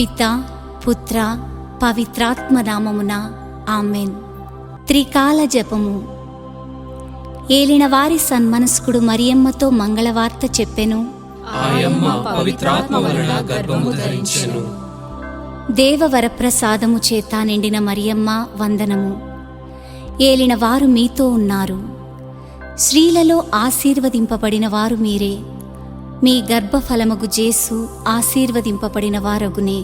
పితా పుత్ర పవిత్రాత్మ నామమున ఆమెన్. త్రికాల జపము. ఏలిన వారి సన్మనస్కుడు మరియమ్మతో మంగళవార్త చెప్పెను. ఆయమ్మ పవిత్రాత్మ వలన గర్భము ధరించెను. దేవవరప్రసాదము చేత నిండిన మరియమ్మ వందనము. ఏలిన వారు మీతో ఉన్నారు. స్త్రీలలో ఆశీర్వదింపబడిన వారు మీరే. మీ గర్భఫలమగు జేసు ఆశీర్వదింపబడిన వారగునే.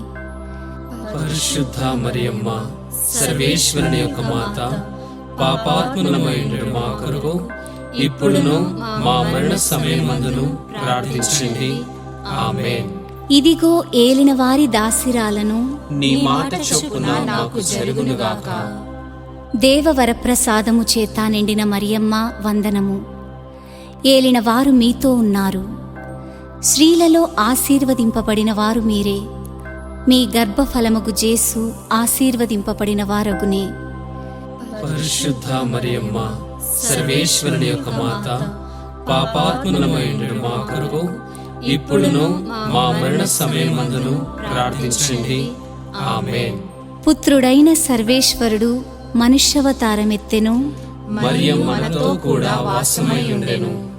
పరిశుద్ధ మరియమ్మ, సర్వేశ్వరుని యొక్క మాత, పాపాత్ములమైన మా కొరకు ఇప్పుడును మా మరణ సమయమందును ప్రార్థించండి. ఆమేన్. ఇదిగో ఏలిన వారి దాసిరాలను, నీ మాట చొప్పున నాకు జరుగునుగాక. దేవవరప్రసాదము చేత నిండిన మరియమ్మ వందనము. ఏలిన వారు మీతో ఉన్నారు. స్త్రీలలో ఆశీర్వదింపబడిన వారు మీరే. మీ గర్భఫలమగు జేసు ఆశీర్వదింపబడిన వారగునే. పరిశుద్ధ మరియమ్మ, సర్వేశ్వరుని యొక్క మాత, పాపాత్ములమైన మా కొరకు ఇప్పుడును మా మరణ సమయమందును ప్రార్థించండి. ఆమేన్. పుత్రుడైన సర్వేశ్వరుడు మనుష్యవతారమెత్తెను. మరియమ్మ మనతో కూడా వాసమై ఉండెను.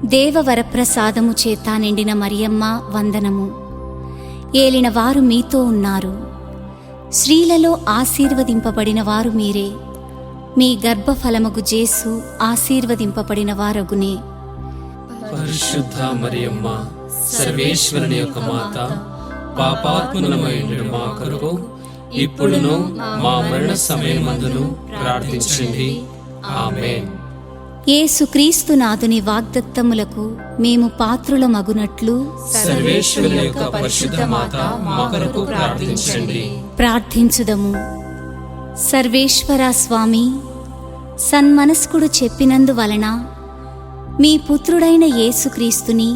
దేవవరప్రసాదము చేత నిండిన మరియమ్మ వందనము. ఏలిన వారు మీతో ఉన్నారు. స్త్రీలలో ఆశీర్వదింపబడిన వారు మీరే. మీ గర్భఫలమగు జేసు ఆశీర్వదింపబడిన వారగునే. పరిశుద్ధ మరియమ్మ, సర్వేశ్వరుని యొక్క మాత, పాపాత్ములమైన మా కొరకు ఇప్పుడును మా మరణ సమయమందును ప్రార్థించండి. ఆమేన్. యేసుక్రీస్తు నాథుని వాగ్దత్తములకు మేము పాత్రులమగునట్లు సర్వేశ్వరుని యొక్క పరిశుద్ధ మాత మా కొరకు ప్రార్థించండి. ప్రార్థించుదము. సర్వేశ్వర స్వామి, సన్మనస్కుడు చెప్పినందువలన మీ పుత్రుడైన యేసుక్రీస్తుని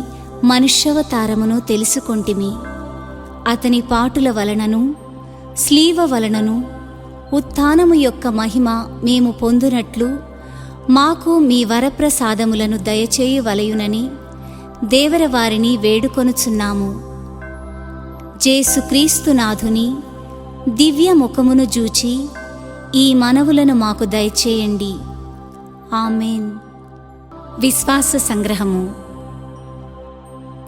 మనుష్యవతారమును తెలుసుకొంటిమి. అతని పాటుల వలనను స్లీవ వలనను ఉత్థానము యొక్క మహిమ మేము పొందునట్లు మాకు మీ వరప్రసాదములను దయచేయువలయునని దేవరవారిని వేడుకొనుచున్నాము. జేసుక్రీస్తునాథుని దివ్య ముఖమును జూచి ఈ మనవులను మాకు దయచేయండి. ఆమేన్. విశ్వాస సంగ్రహము.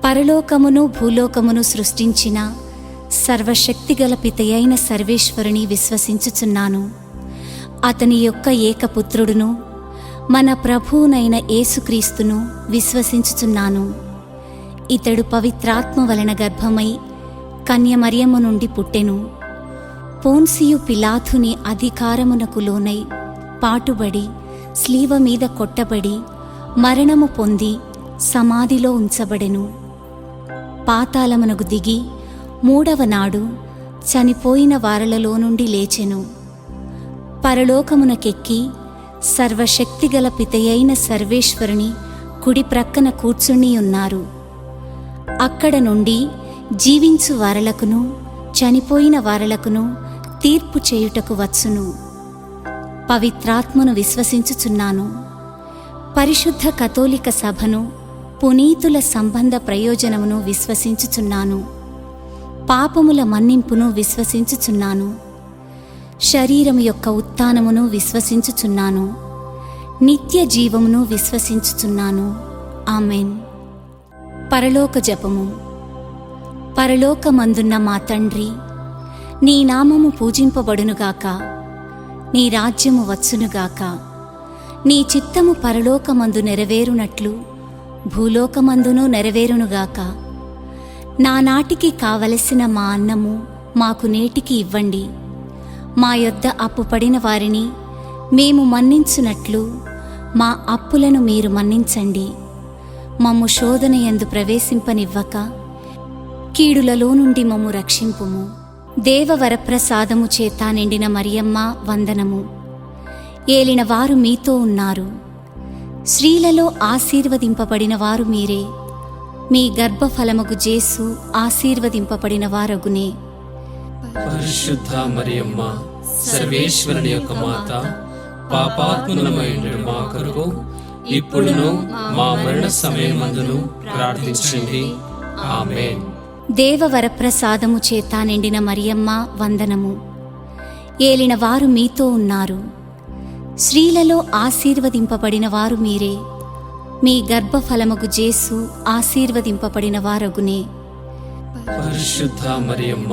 పరలోకమును భూలోకమును సృష్టించిన సర్వశక్తిగల పితయైన సర్వేశ్వరుని విశ్వసించుచున్నాను. అతని యొక్క ఏకపుత్రుడును మన ప్రభువునైన యేసుక్రీస్తును విశ్వసించుచున్నాను. ఇతడు పవిత్రాత్మ వలన గర్భమై కన్యమరియమ్మ నుండి పుట్టెను. పోన్సియు పిలాతుని అధికారమునకు లోనై పాటుబడి స్లీవ మీద కొట్టబడి మరణము పొంది సమాధిలో ఉంచబడెను. పాతాళమునకు దిగి మూడవ నాడు చనిపోయిన వారలలో నుండి లేచెను. పరలోకమునకెక్కి సర్వశక్తిగల పితయైన సర్వేశ్వరుని కుడి ప్రక్కన కూర్చుని ఉన్నారు. అక్కడ నుండి జీవించు వారలకును చనిపోయిన వారలకును తీర్పు చేయుటకు వచ్చును. పవిత్రాత్మను విశ్వసించుచున్నాను. పరిశుద్ధ కథోలిక సభను, పునీతుల సంబంధ ప్రయోజనమును విశ్వసించుచున్నాను. పాపముల మన్నింపును విశ్వసించుచున్నాను. శరీరము యొక్క ఉత్థానమును విశ్వసించుచున్నాను. నిత్య జీవమును విశ్వసించుచున్నాను. ఆమెన్. పరలోక జపము. పరలోకమందున్న మా తండ్రి, నీ నామము పూజింపబడునుగాక. నీ రాజ్యము వచ్చునుగాక. నీ చిత్తము పరలోకమందు నెరవేరునట్లు భూలోకమందును నెరవేరునుగాక. నానాటికి కావలసిన మా అన్నము మాకు నేటికి ఇవ్వండి. మా యొద్ద అప్పు పడిన వారిని మేము మన్నించునట్లు మా అప్పులను మీరు మన్నించండి. మమ్ము శోధనయందు ప్రవేశింపనివ్వక కీడులలో నుండి మమ్ము రక్షింపుము. దేవవరప్రసాదము చేత నిండిన మరియమ్మ వందనము. ఏలిన వారు మీతో ఉన్నారు. స్త్రీలలో ఆశీర్వదింపబడిన వారు మీరే. మీ గర్భఫలమగు జేసు ఆశీర్వదింపబడిన వారగునే. పరిశుద్ధ మరియమ్మ, సర్వేశ్వరుని యొక్క మాత, పాపాత్ములమైన మా కొరకు ఇప్పుడును మా మరణ సమయమందును ప్రార్థించండి. ఆమేన్. దేవవరప్రసాదము చేత నిండిన మరియమ్మ వందనము. ఏలిన వారు మీతో ఉన్నారు. స్త్రీలలో ఆశీర్వదింపబడిన వారు మీరే. మీ గర్భఫలముగు జేసు ఆశీర్వదింపబడిన వారగునే. పరిశుద్ధ మరియమ్మ,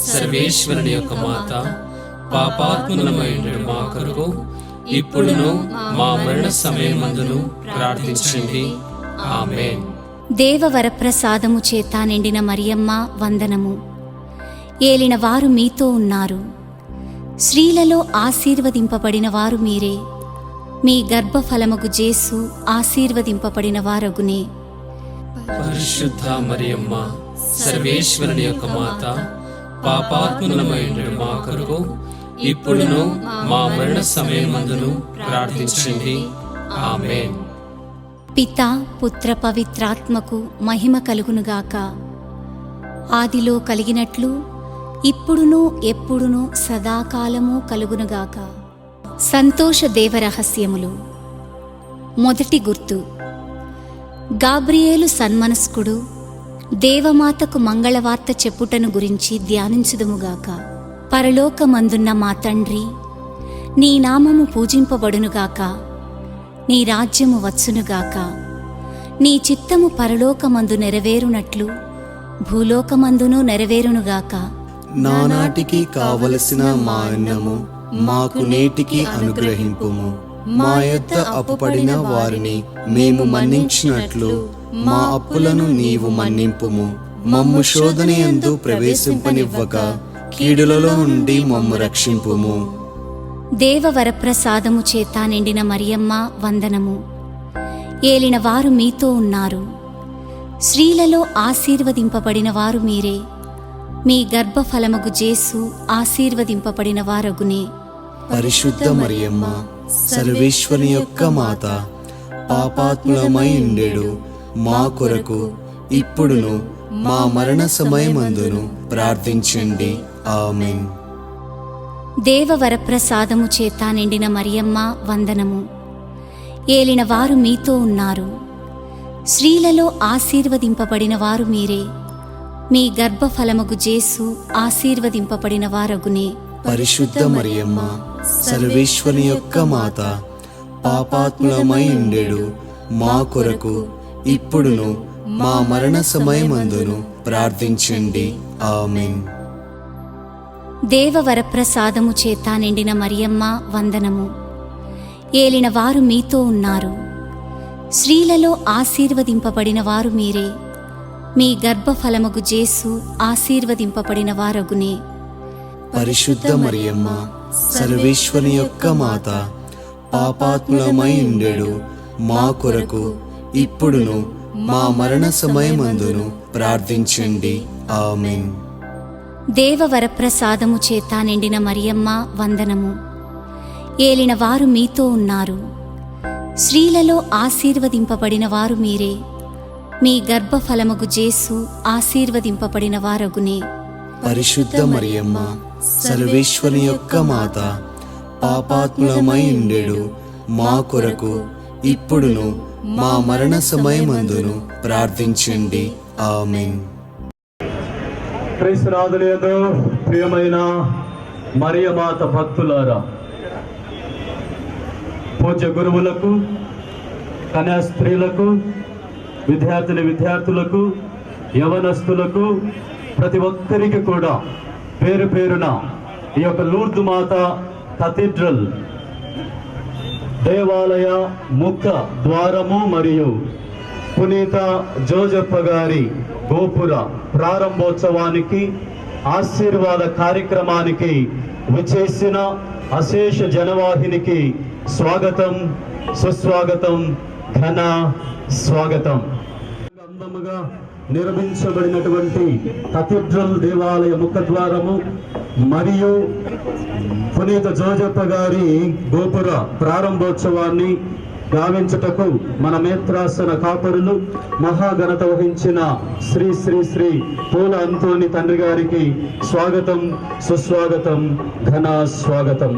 సర్వేశ్వరుని యొక్క మాత, పాపాత్ములమైన మా కొరకు ఇప్పుడును మా మరణ సమయమందును ప్రార్థించండి. ఆమేన్. దేవవరప్రసాదము చేత నిండిన మరియమ్మ వందనము. ఏలిన వారు మీతో ఉన్నారు. స్త్రీలలో ఆశీర్వదింపబడిన వారు మీరే. మీ గర్భఫలముగు జేసు ఆశీర్వదింపబడిన వారగునే. పరిశుద్ధ మరియమ్మ, సర్వేశ్వరుని యొక్క మాత, పాపాత్ములమైన మా కొరకు ఇప్పుడును మా మరణ సమయమందును ప్రార్థించండి. ఆమేన్. పితా పుత్ర పవిత్రాత్మకు మహిమ కలుగునుగాక. ఆదిలో కలిగినట్లు ఇప్పుడును ఎప్పుడును సదాకాలము కలుగునుగాక. సంతోష దేవరహస్యములు. మొదటి గుర్తు. గాబ్రియేలు సన్మనస్కుడు దేవమాతకు మంగళవార్త చెప్పుటను గురించి ధ్యానించుదుముగాక. పరలోకమందున్న మా తండ్రి, నీ నామము పూజింపబడునుగాక. నీ రాజ్యము వచ్చునుగాక. నీ చిత్తము పరలోకమందు నెరవేరునట్లు భూలోకమందును నెరవేరునుగాక. నానాటికి కావలసిన మా అన్నము మాకు నేటికి అనుగ్రహింపుము. మా యొద్ద అప్పుపడిన వారిని మేము మన్నించినట్లు మా అప్పులను నీవు మన్నింపుము. మమ్ము శోధనయందు ప్రవేశింపనివ్వక కీడులలో నుండి మమ్ము రక్షింపుము. దేవవరప్రసాదము చేత నిండిన మరియమ్మ వందనము. ఏలిన వారు మీతో ఉన్నారు. స్త్రీలలో ఆశీర్వదింపబడిన వారు మీరే. మీ గర్భఫలముగు జేసు ఆశీర్వదింపబడిన వారగునే. పరిశుద్ధ మరియమ్మ, సర్వేశ్వరుని యొక్క మాత, పాపాత్ములమై ఉండెడు మా కొరకు ఇప్పుడును మా మరణ సమయమందును ప్రార్థించండి. ఆమేన్. దేవవరప్రసాదము చేత నిండిన మరియమ్మ వందనము. ఏలిన వారు మీతో ఉన్నారు. స్త్రీలలో ఆశీర్వదింపబడిన వారు మీరే. మీ గర్భఫలముగు జేసు ఆశీర్వదింపబడిన వారగునే. పరిశుద్ధ మరియమ్మ, సర్వేశ్వరుని యొక్క మాత, పాపాత్ములమై ఉండెడు మా కొరకు ఇప్పుడును మా మరణ సమయమందును ప్రార్థించండి. ఆమేన్. దేవవరప్రసాదము చేత నిండిన మరియమ్మ వందనము. ఏలిన వారు మీతో ఉన్నారు. స్త్రీలలో ఆశీర్వదింపబడిన వారు మీరే. మీ గర్భఫలముగు జేసు ఆశీర్వదింపబడిన వారగునే. పరిశుద్ధ మరియమ్మ, సర్వేశ్వరుని యొక్క మాత, పాపాత్ములమై ఉండెడు మా కొరకు ఇప్పుడును మా మరణ సమయమందును ప్రార్థించండి. ఆమేన్. దేవవరప్రసాదము చేత నిండిన మరియమ్మ వందనము. ఏలిన వారు మీతో ఉన్నారు. స్త్రీలలో ఆశీర్వదింపబడిన వారు మీరే. మీ గర్భఫలముగు జేసు ఆశీర్వదింపబడిన వారగునే. పరిశుద్ధ మరియమ్మ, సర్వేశ్వరుని యొక్క మాత, పాపాత్ములమై ఉండెడు మా కొరకు ఇప్పుడును మా మరణ సమయమందును ప్రార్థించండి. ఆమేన్. క్రీస్తునాథునియందు ప్రియమైన మరియమాత భక్తులారా, పూజ్య గురువులకు, కన్యా స్త్రీలకు, విద్యార్థులకు, యవనస్తులకు, ప్రతి ఒక్కరికి కూడా పేరు పేరున ఈ యొక్క లూర్దు మాత కథీడ్రల్ దేవాలయ ముఖ ద్వారము మరియు పునీత జోజప్ప గారి గోపుర ప్రారంభోత్సవానికి, ఆశీర్వాద కార్యక్రమానికి విచేసిన అశేష జనవాహినికి స్వాగతం, సుస్వాగతం, ఘన స్వాగతం. అందముగా నిర్మించబడినటువంటి కథీడ్రల్ దేవాలయ ముఖద్వారము మరియు పునీత జోజప్ప గారి గోపుర ప్రారంభోత్సవాన్ని గావించుటకు మన మేత్రాసన కాపరులు, మహాఘనత వహించిన శ్రీ శ్రీ శ్రీ పూల అంతోని తండ్రి గారికి స్వాగతం, సుస్వాగతం, ఘన స్వాగతం.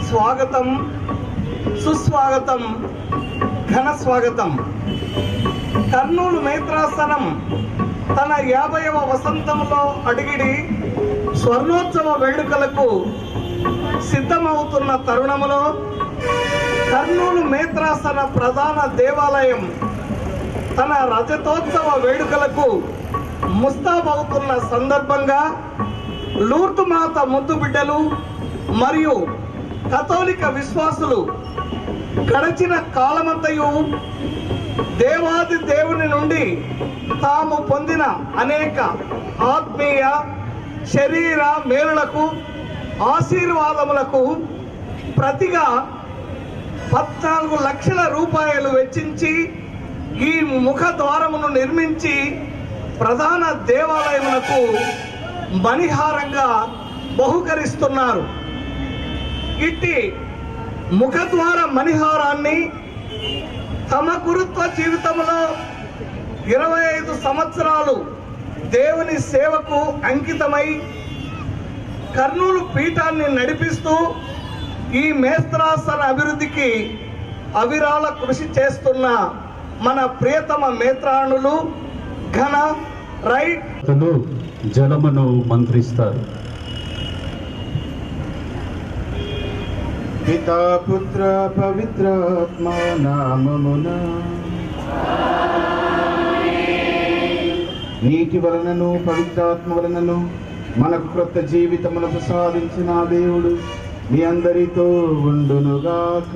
స్వాగతం, సుస్వాగతం, ఘన స్వాగతం. కర్నూలు మేత్రాసనం తన 50వ వసంతంలో అడిగిడి స్వర్ణోత్సవ వేడుకలకు సిద్ధమవుతున్న తరుణములో కర్నూలు మేత్రాసన ప్రధాన దేవాలయం తన రజతోత్సవ వేడుకలకు ముస్తాబవుతున్న సందర్భంగా లూర్దు మాత ముద్దు బిడ్డలు మరియు కథోలిక విశ్వాసులు గడచిన కాలమంతయు దేవాది దేవుని నుండి తాము పొందిన అనేక ఆత్మీయ శరీర మేలులకు ఆశీర్వాదములకు ప్రతిగా 14 లక్షల రూపాయలు వెచ్చించి ఈ ముఖ ద్వారమును నిర్మించి ప్రధాన దేవాలయమునకు మణిహారంగా బహుకరిస్తున్నారు. ఇట్టి ముఖద్వార మణిహారాన్ని తమ గురుత్వ జీవితంలో 25 సంవత్సరాలు దేవుని సేవకు అంకితమై కర్నూలు పీఠాన్ని నడిపిస్తూ ఈ మేత్రాసన అభివృద్ధికి అవిరాళ కృషి చేస్తున్న మన ప్రియతమ మేత్రాణులు ఘన రైట్ జలమును మంత్రిస్తారు. పితా పుత్ర పవిత్రాత్మ నామమున నీటి వలనను పవిత్రాత్మ వలనను మనకు క్రొత్త జీవితమును ప్రసాదించిన దేవుడు మీ అందరితో ఉండునుగాక.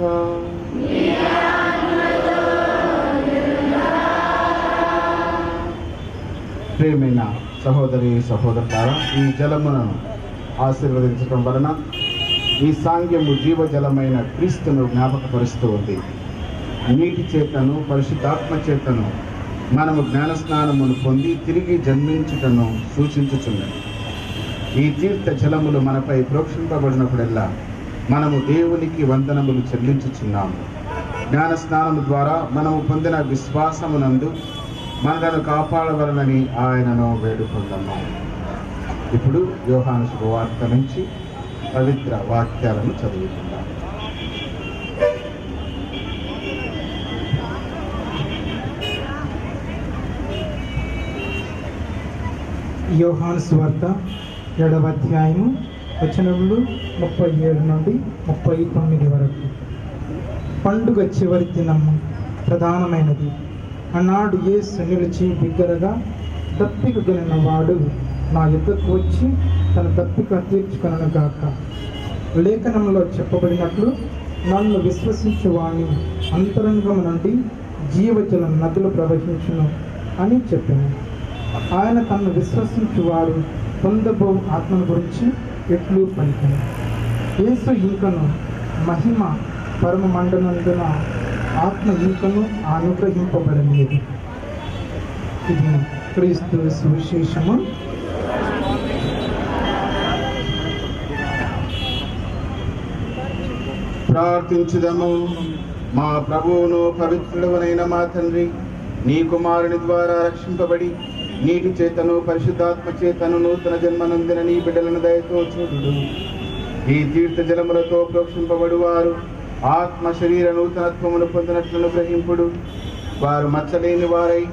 ప్రియమైన సహోదరి సహోదరులారా, ఈ జలమును ఆశీర్వదించడం వలన ఈ సాంగ్యము జీవజలమైన క్రీస్తును జ్ఞాపకపరుస్తూ ఉంది. నీటి చేతను పరిశుద్ధాత్మ చేతను మనము జ్ఞానస్నానమును పొంది తిరిగి జన్మించుటను సూచించుచున్నది. ఈ తీర్థ జలములు మనపై ప్రోక్షింపబడినప్పుడల్లా మనము దేవునికి వందనములు చెల్లించుచున్నాము. జ్ఞానస్నానము ద్వారా మనము పొందిన విశ్వాసమునందు మనలను కాపాడవలనని ఆయనను వేడుకుందాము. ఇప్పుడు యోహాను శుభవార్త నుంచి పవిత్ర వాక్యాలను చదువుకుందాం. యోహాను సువార్త 7వ అధ్యాయము వచనములు 37 నుండి 39 వరకు. పండుగ చివరి దినము ప్రధానమైనది. ఆనాడు యేసు నిలిచి బిగ్గరగా, దప్పిక గలిగిన వాడు నా యుద్ధకు వచ్చి తన దప్పిక తీర్చుకొనను గాక. లేఖనంలో చెప్పబడినట్లు నన్ను విశ్వసించువాని అంతరంగము నుండి జీవజల నదులు ప్రవహించును అని చెప్పాను. ఆయన తనను విశ్వసించువారు పొందబో ఆత్మను గురించి ఎట్లు పలికాను. యేసు ఇంకను మహిమ పరమ మండనందున ఆత్మ ఇంకను అనుగ్రహింపబడలేదు. ఇది క్రీస్తు సువిశేషము. ప్రార్థించుదము. మా ప్రభువును పవిత్రుడవనైన మా తండ్రి, నీ కుమారుని ద్వారా రక్షింపబడి నీటి చేతను పరిశుద్ధాత్మ చేతను నూతన జన్మనందిన నీ బిడ్డలను దయతో చూడు. ఈ తీర్థ జలములతో ప్రోక్షింపబడు వారు ఆత్మ శరీర నూతనత్వమును పొందినట్లను గ్రహింపుడు. వారు మచ్చలేని వారై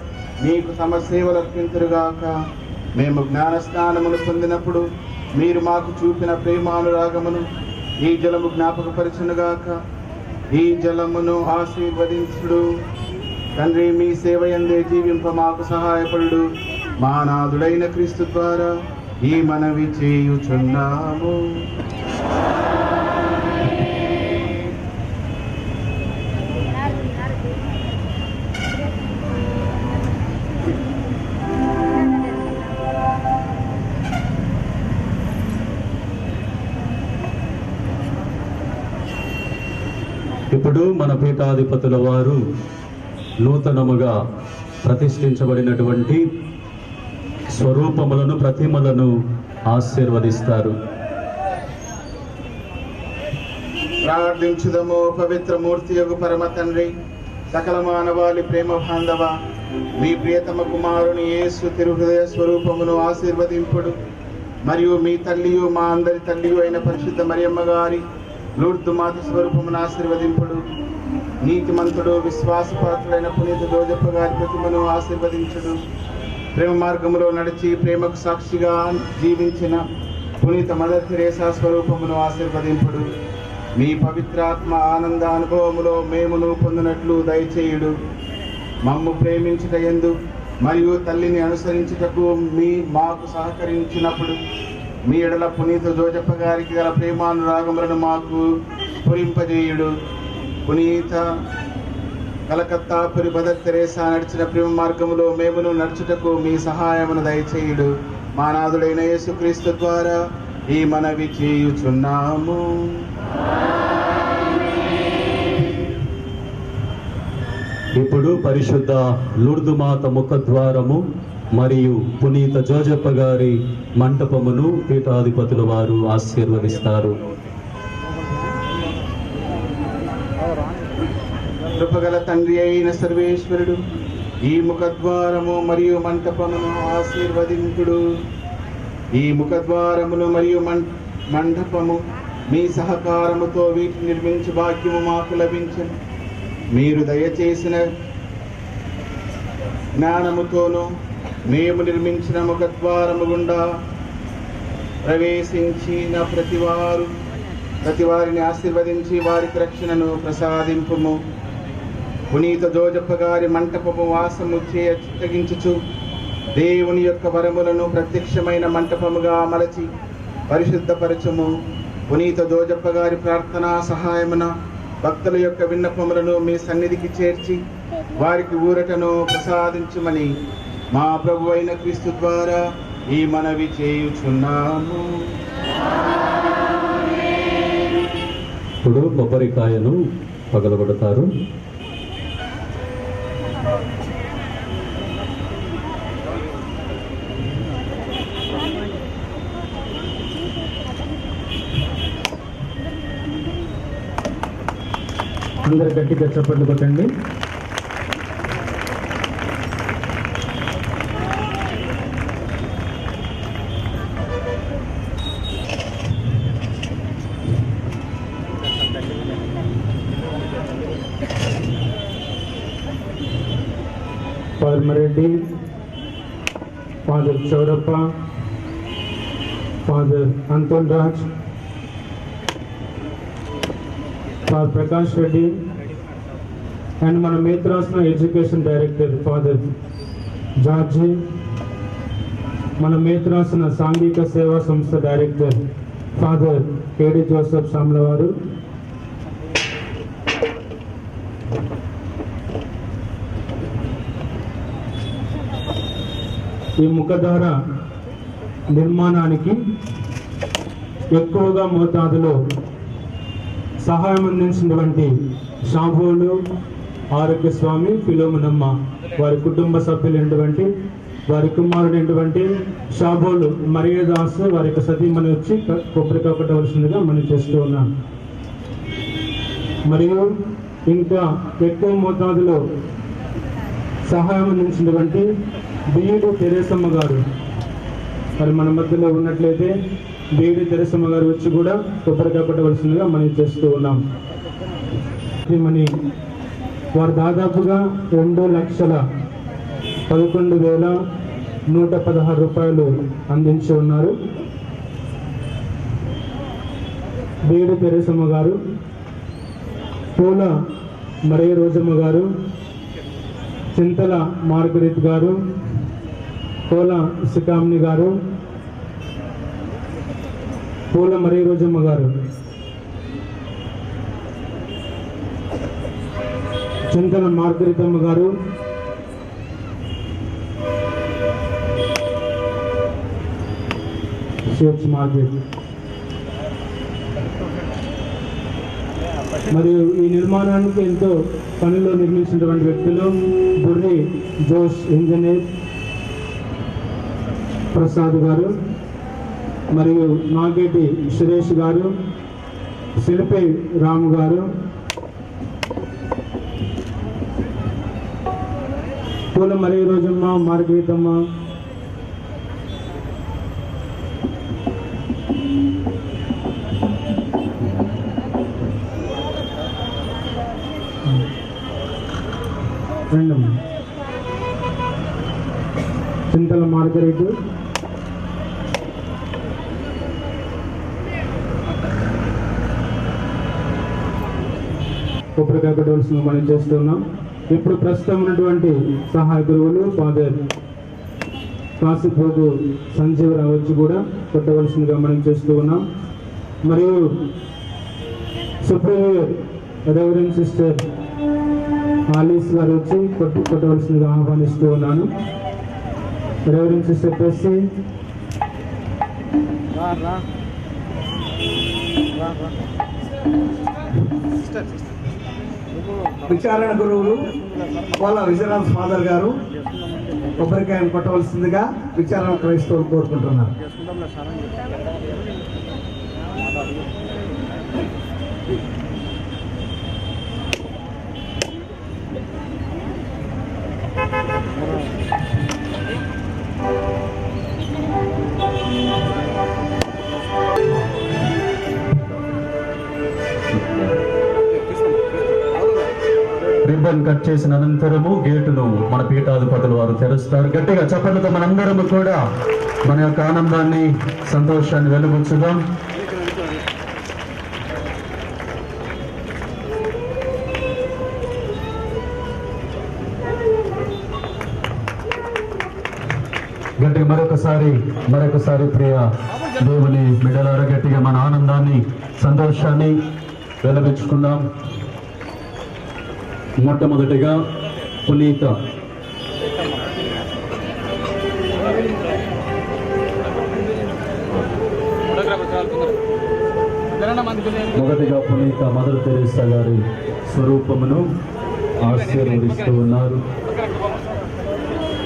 నీకు సమసేవలు అర్పింతురుగాక. మేము జ్ఞానస్నానమును పొందినప్పుడు మీరు మాకు చూపిన ప్రేమానురాగమును ఈ జలము జ్ఞాపకపరచునుగాక. ఈ జలమును ఆశీర్వదించుడు. తండ్రి, మీ సేవ యందే జీవింప మాకు సహాయపడు. మా నాథుడైన క్రీస్తు ద్వారా ఈ మనవి చేయుచున్నాము. ఇప్పుడు మన పీఠాధిపతుల వారు నూతనముగా ప్రతిష్ఠించబడినటువంటి స్వరూపములను, ప్రతిమలను ఆశీర్వదిస్తారు. ప్రార్థించుదము. పవిత్ర మూర్తి యొక్క పరమ తండ్రి, సకల మానవాళి ప్రేమ బాంధవ, మీ ప్రియతమ కుమారుని యేసు తిరుహృదయ స్వరూపమును ఆశీర్వదింపుడు. మరియు మీ తల్లియు మా అందరి తల్లియు అయిన పరిశుద్ధ మరియమ్మ గారి లూర్దు మాత స్వరూపమును ఆశీర్వదింపుడు. నీతిమంతుడు విశ్వాసపాత్రుడైన పునీత జోజప్ప గారి ప్రతిమను ఆశీర్వదించుడు. ప్రేమ మార్గములో నడిచి ప్రేమకు సాక్షిగా జీవించిన పునీత మదర్ తెరేసా స్వరూపమును ఆశీర్వదింపుడు. మీ పవిత్రాత్మ ఆనంద అనుభవములో మేమును పొందినట్లు దయచేయుడు. మమ్ము ప్రేమించుట యందు మరియు తల్లిని అనుసరించుటకు మాకు సహకరించినప్పుడు మీ ఎడల పునీత జోజప్ప గారికి గల ప్రేమానురాగములను మాకు స్ఫురింపజేయుడు. పునీత కలకత్తాపురి మదర్ తెరేసా నడిచిన ప్రేమ మార్గములో మేమును నడుచుటకు మీ సహాయమును దయచేయుడు. మా నాథుడైన యేసుక్రీస్తు ద్వారా ఈ మనవి చేయుచున్నాము. ఇప్పుడు పరిశుద్ధ లూర్దు మాత ముఖద్వారము మరియు పునీత జోజప్ప గారి మంటపమును పీఠాధిపతుల వారు ఆశీర్వదిస్తారు. కృపగల తండ్రి అయిన సర్వేశ్వరుడు ఈ ముఖద్వారము మరియు మంటపమును ఆశీర్వదించుడు. ఈ ముఖద్వారములు మరియు మండపము మీ సహకారముతో వీటిని నిర్మించి భాగ్యము మాకు లభించను. మీరు దయచేసిన జ్ఞానముతోనూ మేము నిర్మించిన ముఖద్వారము గుండా ప్రవేశించిన ప్రతి వారిని ఆశీర్వదించి వారికి రక్షణను ప్రసాదింపుము. పునీత జోజప్ప గారి మంటపము వాసము చిత్తగించుచు దేవుని యొక్క వరములను ప్రత్యక్షమైన మంటపముగా మలచి పరిశుద్ధపరచుము. పునీత జోజప్ప గారి ప్రార్థనా సహాయమున భక్తుల యొక్క విన్నపములను మీ సన్నిధికి చేర్చి వారికి ఊరటను ప్రసాదించుమని మా ప్రభు అయిన క్రీస్తు ద్వారా ఈ మనవి చేయుచున్నాము. ఇప్పుడు కొబ్బరికాయను పగలగొడతారు. అందరు గట్టిగా చప్పట్లు కొట్టండి. Father Mareddy, father Chowdappa, father Anthon Raj, father Prakash Reddy and మన మేత్రాసన ఎడ్యుకేషన్ డైరెక్టర్ ఫాదర్ జార్జి, మన మేత్రాసన సాంఘిక సేవా సంస్థ director father KD Joseph Samla వారు, ఈ ముఖద్వార నిర్మాణానికి ఎక్కువగా మోతాదులో సహాయం అందించినటువంటి షాంపూలు ఆరోగ్యస్వామి ఫిలోమినమ్మ వారి కుటుంబ సభ్యులైనటువంటి వారి కుమారుడైనటువంటి షాబోలు మరియదాస్ వారి యొక్క సతీమణి వచ్చి కొబ్బరికాయ కొట్టవలసిందిగా మనం చేస్తూ ఉన్నాం. మరియు ఇంకా ఎక్కువ మోతాదులో సహాయం అందించినటువంటి బిఈడి తెరేసమ్మ గారు మరి మన మధ్యలో ఉన్నట్లయితే బిఈడి తెరేసమ్మ గారు వచ్చి కూడా కొబ్బరికాయ కొట్టవలసిందిగా మనం చేస్తూ ఉన్నాం. మని వారు దాదాపుగా 2,11,116 రూపాయలు అందించి ఉన్నారు. బిఈడి తెరేసమ్మ గారు, పూల మరియ రోజమ్మ గారు, చింతల మార్గరిత్ గారు, కోల సికామ్ని గారు, పూల మరియ రోజమ్మ గారు, చింతల మార్గరితమ్మ గారు, మార్గరిత్ మరియు ఈ నిర్మాణానికి ఎంతో పనిలో నిర్మించినటువంటి వ్యక్తులు బుర్రి జోష్ ఇంజనీర్ ప్రసాద్ గారు, మరియు నాగేటి సురేష్ గారు, శిల్పి రాము గారు, పూల మరియు రోజమ్మ మార్గరీతమ్మ, అండ్ చింతల మార్గరెట్, కొబ్బరికాయ కొట్టవలసిందిగా మనం చేస్తున్నాం. ఇప్పుడు ప్రస్తుతం ఉన్నటువంటి సహాయ గురువులు ఫాదర్ కాశీపోగు సంజీవరావు వచ్చి కూడా కొట్టవలసిందిగా మనం చేస్తూ ఉన్నాం. మరియు సుప్రీమియర్ రెవరెండ్ సిస్టర్ ఆలీస్ గారు వచ్చి కొట్టవలసిందిగా ఆహ్వానిస్తూ ఉన్నాను. రెవరెండ్ సిస్టర్ ప్రెస్సీ, విచారణ గురువులు వాళ్ళ విజయరాజ్ ఫాదర్ గారు కొబ్బరికాయను కొట్టవలసిందిగా విచారణ క్రైస్తవులు కోరుకుంటున్నారు. రిబ్బన్ కట్ చేసిన అనంతరము గేటును మన పీఠాధిపతులు వారు తెరుస్తారు. గట్టిగా చప్పట్లతో మనందరము కూడా మన యొక్క ఆనందాన్ని, సంతోషాన్ని వెలుగుచ్చుదాం. గట్టిగా మరొకసారి ప్రియ దేవుని బిడ్డలారా గట్టిగా మన ఆనందాన్ని, సంతోషాన్ని వెలుగుచ్చుకుందాం. మొట్టమొదటిగా పునీత మదర్ తెరేసా గారి స్వరూపమును ఆశీర్వదిస్తూ ఉన్నారు.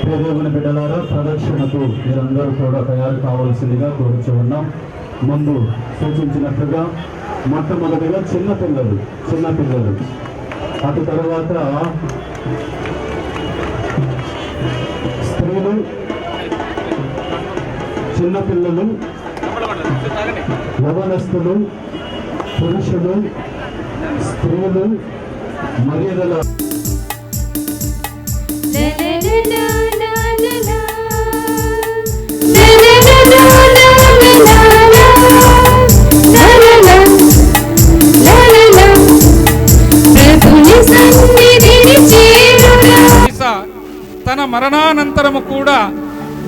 దేవుని బిడ్డలారా, ప్రదర్శనకు మీరందరూ కూడా తయారు కావాల్సిందిగా కోరుచూ ఉన్నాం. ముందు సూచించినట్లుగా మొట్టమొదటిగా చిన్నపిల్లలు, అటు తర్వాత స్త్రీలు, చిన్నపిల్లలు, యవనస్తులు, పురుషులు, స్త్రీలు, మర్యాదల తన మరణానంతరము కూడా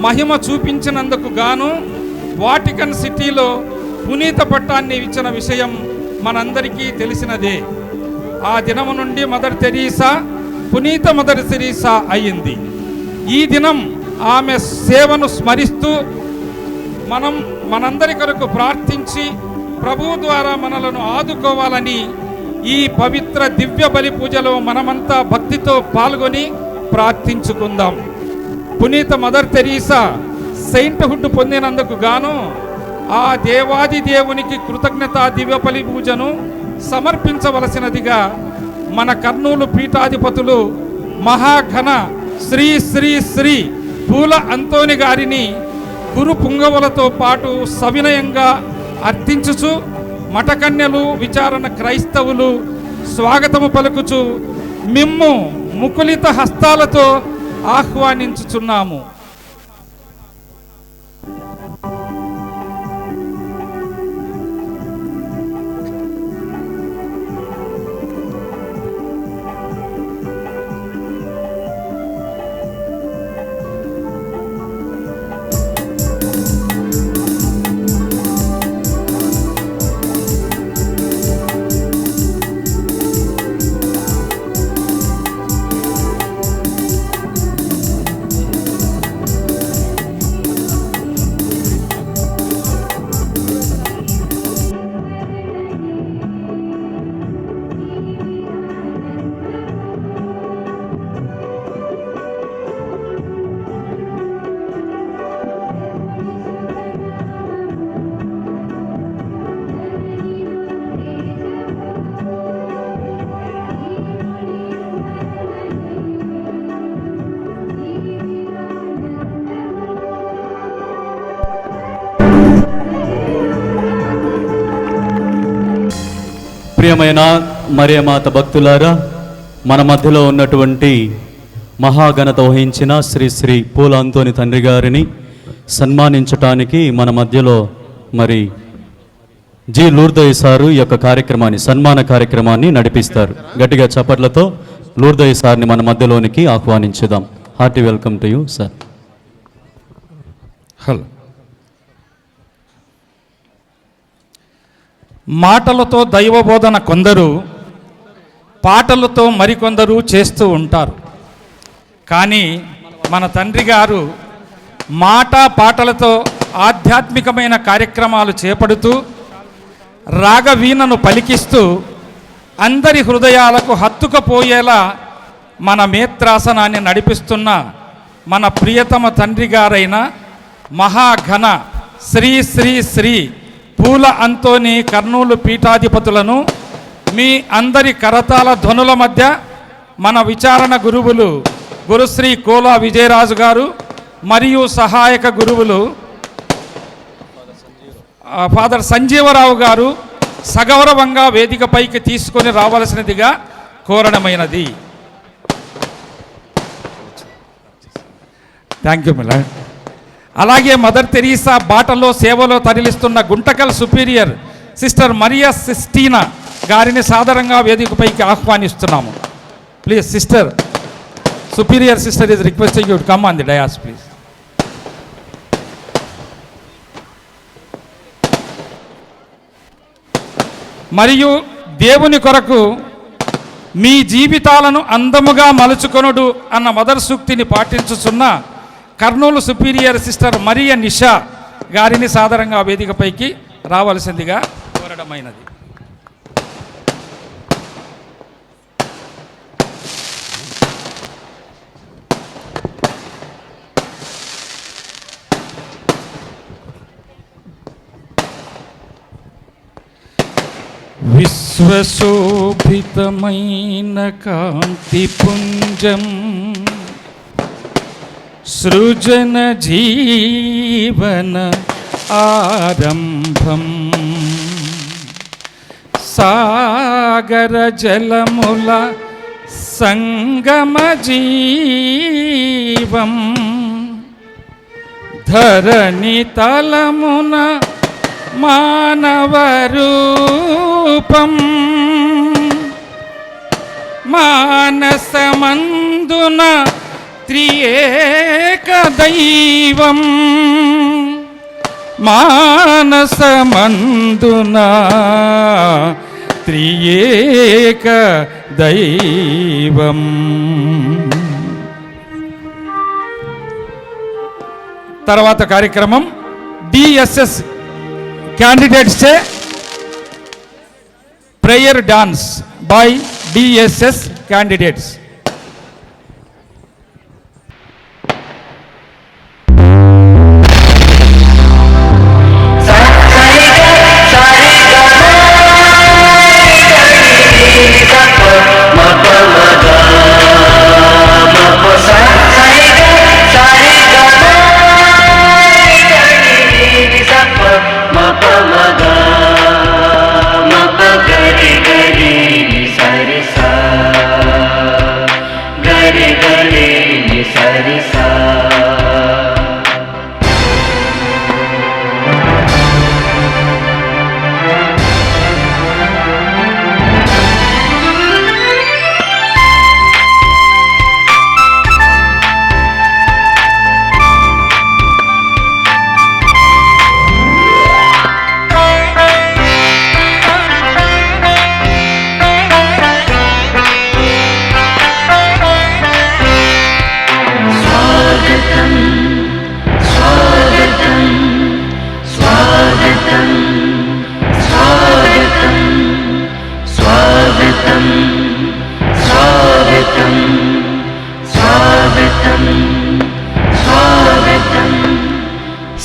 మహిమ చూపించినందుకు గాను వాటికన్ సిటీలో పునీత పట్టాన్ని ఇచ్చిన విషయం మనందరికీ తెలిసినదే. ఆ దినము నుండి మదర్ తెరీసా పునీత మదర్ తెరీసా అయ్యింది. ఈ దినం ఆమె సేవను స్మరిస్తూ మనందరి కొరకు ప్రార్థించి ప్రభువు ద్వారా మనలను ఆదుకోవాలని ఈ పవిత్ర దివ్య బలి పూజలో మనమంతా భక్తితో పాల్గొని ప్రార్థించుకుందాం. పునీత మదర్ తెరీసా సెయింట్హుడ్ పొందినందుకు గాను ఆ దేవాది దేవునికి కృతజ్ఞతా దివ్య బలి పూజను సమర్పించవలసినదిగా మన కర్నూలు పీఠాధిపతులు మహాఘన శ్రీ శ్రీ శ్రీ పూల అంతోని గారిని గురు పుంగవులతో పాటు సవినయంగా అర్థించుచు మఠకన్యలు, విచారణ క్రైస్తవులు స్వాగతము పలుకుచు మిమ్ము ముకులిత హస్తాలతో ఆహ్వానించుచున్నాము. ప్రియమైన మరియమాత భక్తులారా, మన మధ్యలో ఉన్నటువంటి మహాఘనత వహించిన శ్రీ శ్రీ పూల అంతోని తండ్రి గారిని సన్మానించటానికి మన మధ్యలో మరి జి లూర్దయ్య సారు ఈ యొక్క కార్యక్రమాన్ని, సన్మాన కార్యక్రమాన్ని నడిపిస్తారు. గట్టిగా చప్పట్లతో లూర్దయ్య సార్ని మన మధ్యలోనికి ఆహ్వానించుదాం. Hearty welcome to you sir. Hello. మాటలతో దైవబోధన కొందరు, పాటలతో మరికొందరు చేస్తూ ఉంటారు. కానీ మన తండ్రి గారు మాట పాటలతో ఆధ్యాత్మికమైన కార్యక్రమాలు చేపడుతూ రాగవీణను పలికిస్తూ అందరి హృదయాలకు హత్తుకుపోయేలా మన మేత్రాసనాన్ని నడిపిస్తున్న మన ప్రియతమ తండ్రి గారైన మహాఘన శ్రీ శ్రీ శ్రీ పూల అంతోని కర్నూలు పీఠాధిపతులను మీ అందరి కరతాల ధ్వనుల మధ్య మన విచారణ గురువులు గురుశ్రీ కోలా విజయరాజు గారు మరియు సహాయక గురువులు ఫాదర్ సంజీవరావు గారు సగౌరవంగా వేదికపైకి తీసుకొని రావాల్సినదిగా కోరడమైనది. Thank you మిలా. అలాగే మదర్ తెరీసా బాటలో సేవలో తరలిస్తున్న Guntakal superior sister Maria Sistina గారిని సాదరంగా వేదికపైకి ఆహ్వానిస్తున్నాము. Please sister, superior sister is requesting you to come on the dais please. మరియు దేవుని కొరకు మీ జీవితాలను అందముగా మలుచుకొనుడు అన్న మదర్ సూక్తిని పాటించుచున్న Kurnool superior sister Maria Nisha గారిని సాదరంగా వేదికపైకి రావాల్సిందిగా కోరడమైనది. విశ్వశోభితమైన కాంతి పుంజం సృజన జీవన ఆరంభం సాగర జలముల సంగమ జీవం ధరణి తలమున మానవరూపం మానసమందున త్రియేక దైవం మానసమందున త్రియేక దైవం. తర్వాత కార్యక్రమం డిఎస్ఎస్ कैंडिडेट्स से prayer dance bye DSS candidates.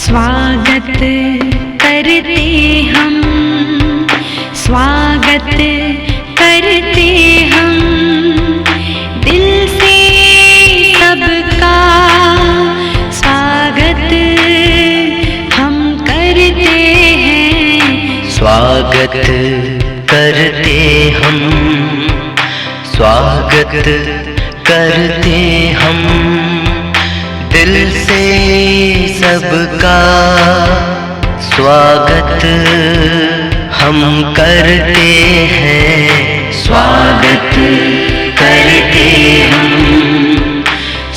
स्वागत करते हम, स्वागत करते हम दिल से सबका स्वागत हम करते हैं, स्वागत करते हम, स्वागत करते हम दिल से सबका स्वागत हम करते हैं, स्वागत करते हम,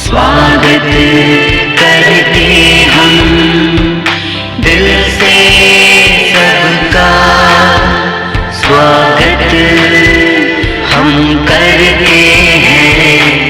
स्वागत करते हम दिल से सबका स्वागत हम करते हैं।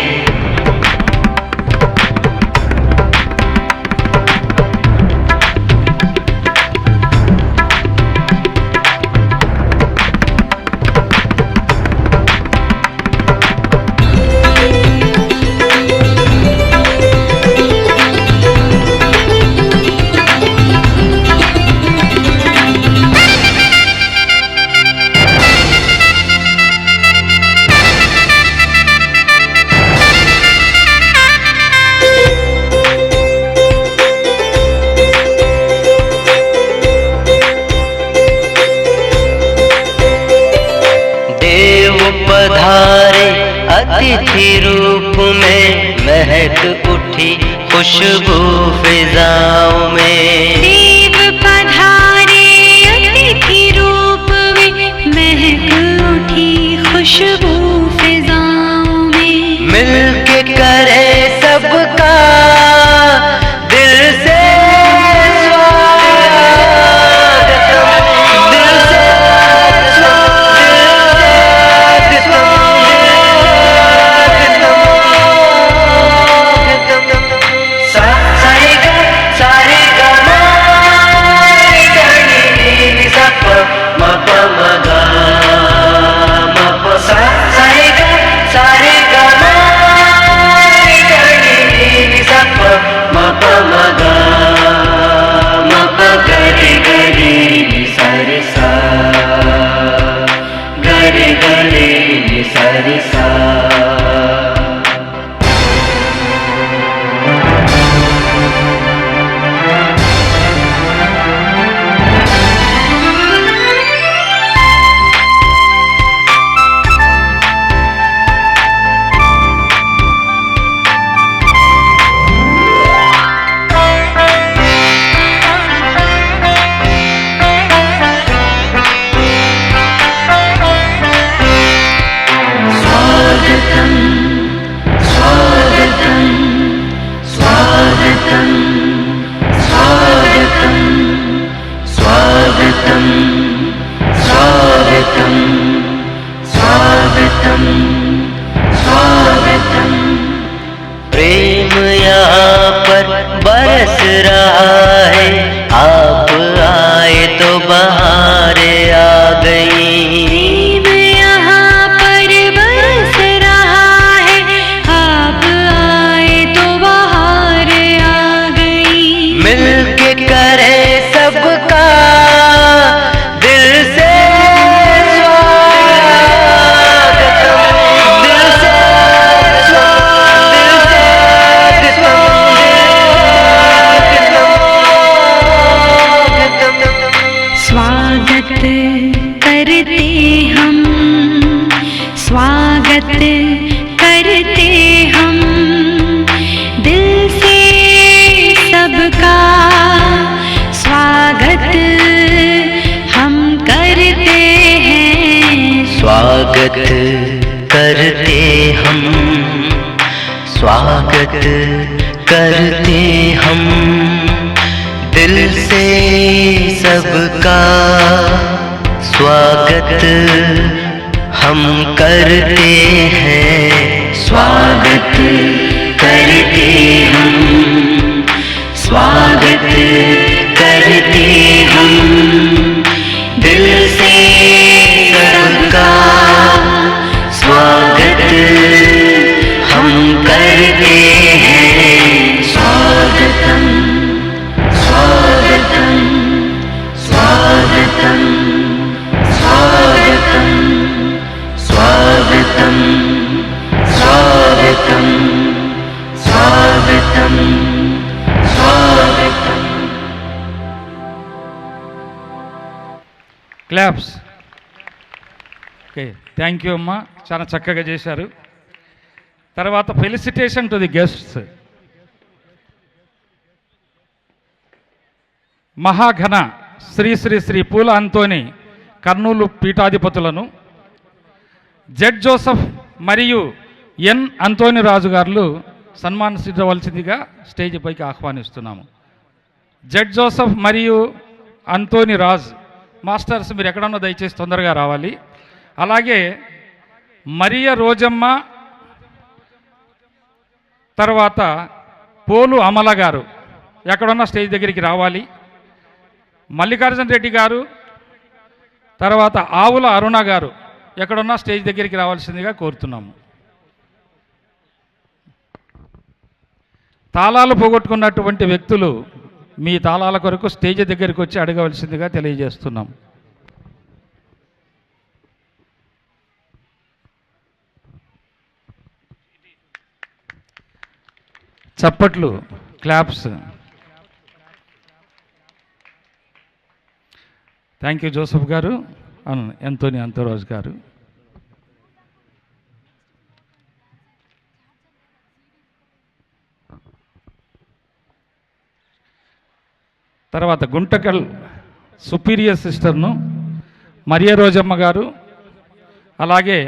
पधारे अतिथि रूप में, महक उठी खुशबू फिजाओं में। देव पधारे अतिथि रूप में, महक उठी खुशबू फिजाओं में। मिलके करे सबका दिल से प्रेम यहाँ पर बरस रहा है, आप आए तो बहार आ गई। प्रेम यहाँ पर बरस रहा है, आप आए तो बहार आ गई। मिलके करे सबका दिल से स्वागत करते हम दिल से सबका स्वागत हम करते हैं, स्वागत करते हम, स्वागत करते हम दिल से सबका स्वागत हम करते हैं, स्वागत करते हम, स्वागत करते हम दिल से सबका स्वागत हम करते हैं, स्वागतम स्वागतम स्वागतम स्वागतम स्वागतम स्वागतम स्वागतम स्वागतम। క్లాప్స్. ఓకే, థ్యాంక్ యూ అమ్మా, చాలా చక్కగా చేశారు. తర్వాత ఫెలిసిటేషన్ టు ది గెస్ట్స్. మహాఘన Shri Shri Shri Poola Anthony Kurnool పీఠాధిపతులను Z Joseph మరియు ఎన్ అంతోని రాజు గారు సన్మానించవలసిందిగా స్టేజ్ పైకి ఆహ్వానిస్తున్నాము. జెడ్ జోసఫ్ మరియు అంతోని రాజ్ మాస్టర్స్, మీరు ఎక్కడన్నా దయచేసి తొందరగా రావాలి. అలాగే మరియ రోజమ్మ, తర్వాత పోలు అమల గారు ఎక్కడున్న స్టేజ్ దగ్గరికి రావాలి. మల్లికార్జున రెడ్డి గారు, తర్వాత ఆవుల అరుణ గారు ఎక్కడున్న స్టేజ్ దగ్గరికి రావాల్సిందిగా కోరుతున్నాము. తాళాలు పోగొట్టుకున్నటువంటి వ్యక్తులు మీ తాళాల కొరకు స్టేజ్ దగ్గరికి వచ్చి అడగవలసిందిగా తెలియజేస్తున్నాం. చప్పట్లు, క్లాప్స్. థ్యాంక్ యూ జోసఫ్ గారు, ఎంతోని అంతోరాజు గారు. తర్వాత గుంటకల్ సుపీరియర్ సిస్టర్ను మరియ రోజమ్మ గారు, అలాగే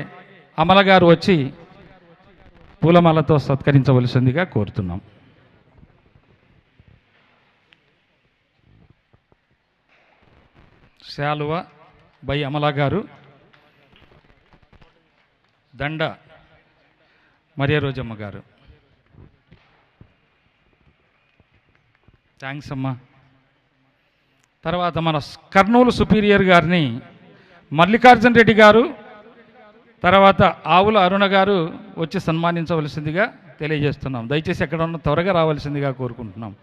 అమల గారు వచ్చి పూలమాలతో సత్కరించవలసిందిగా కోరుతున్నాం. శాలువ బై అమల గారు, దండ మరియ రోజమ్మ గారు. థ్యాంక్స్ అమ్మా. తర్వాత మన కర్నూలు సుపీరియర్ గారిని మల్లికార్జున రెడ్డి గారు, తర్వాత ఆవుల అరుణ గారు వచ్చి సన్మానించవలసిందిగా తెలియజేస్తున్నాం. దయచేసి ఎక్కడ ఉన్న త్వరగా రావాల్సిందిగా కోరుకుంటున్నాం.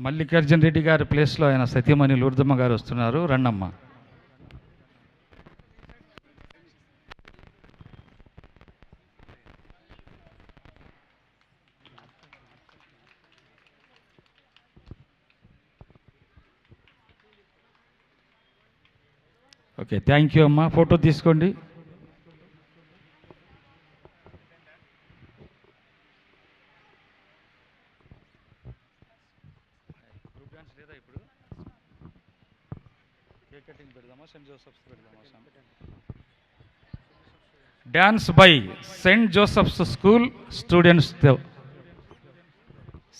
మల్లికార్జున రెడ్డి గారి ప్లేస్లో ఆయన సతీమణి లూర్దమ్మ గారు వస్తున్నారు. రండమ్మ. ఓకే, థ్యాంక్ యూ అమ్మా. ఫోటో తీసుకోండి. Dance by Saint Joseph's school students.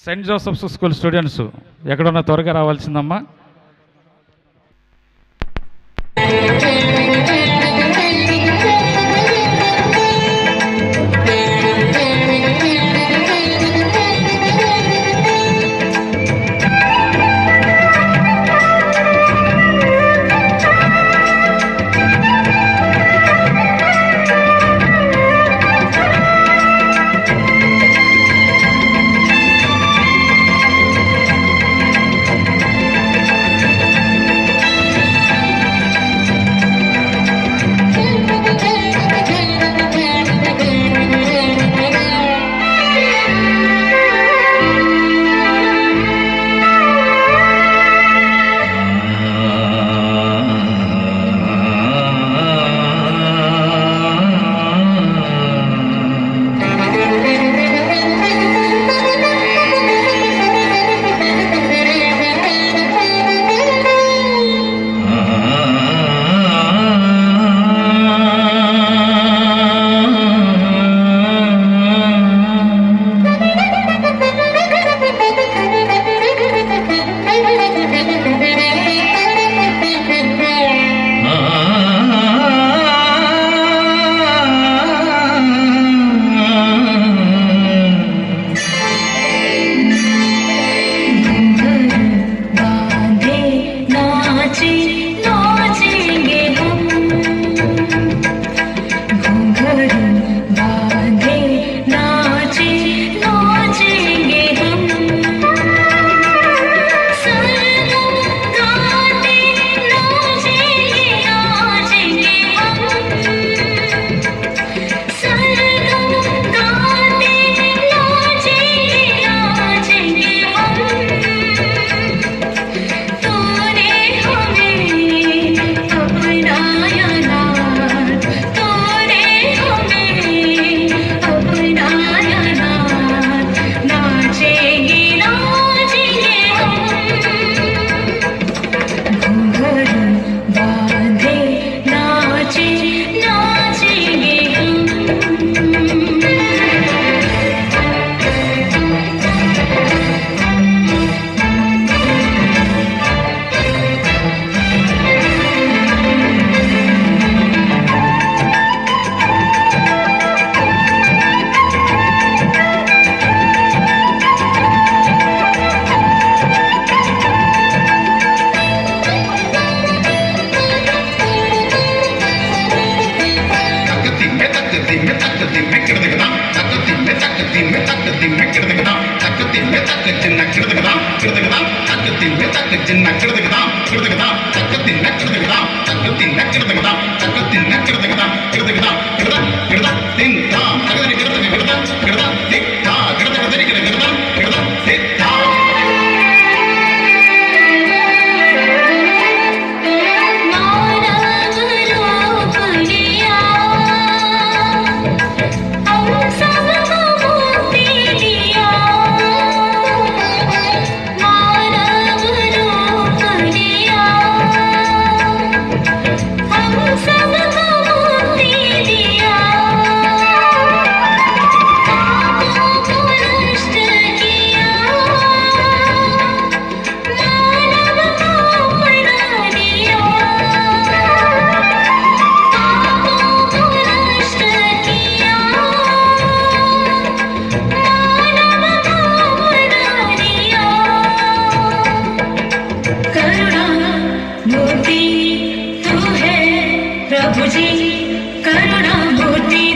Saint Joseph's school students ఎక్కడున్నా త్వరగా రావాల్సిందమ్మా.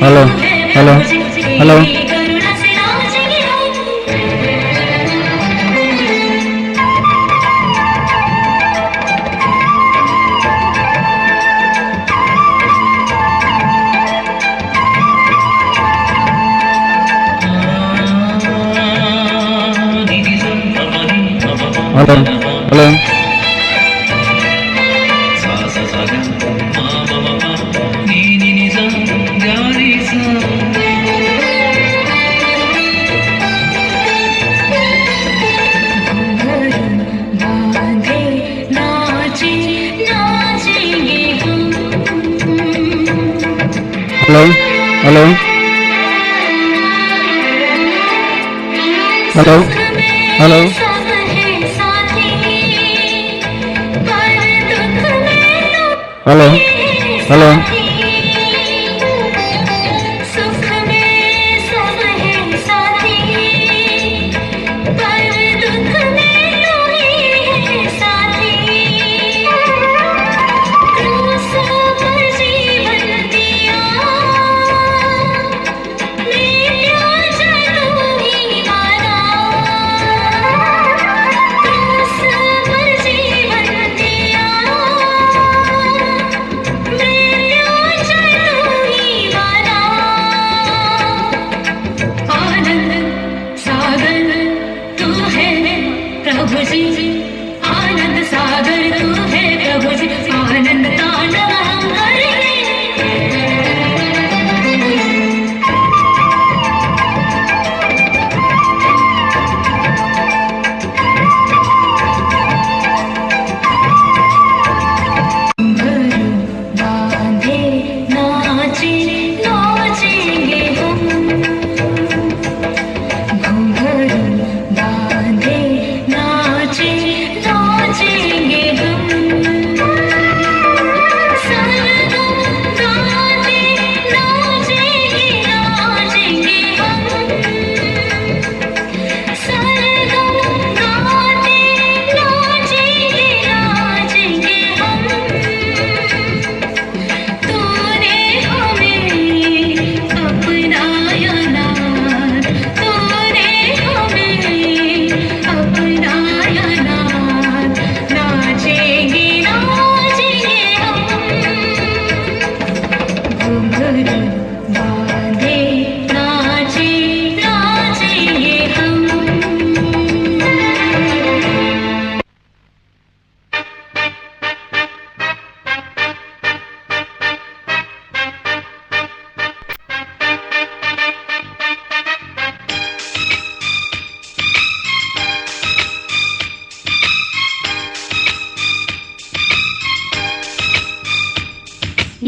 Hello hello hello hello hello hello hello hello hello hello hello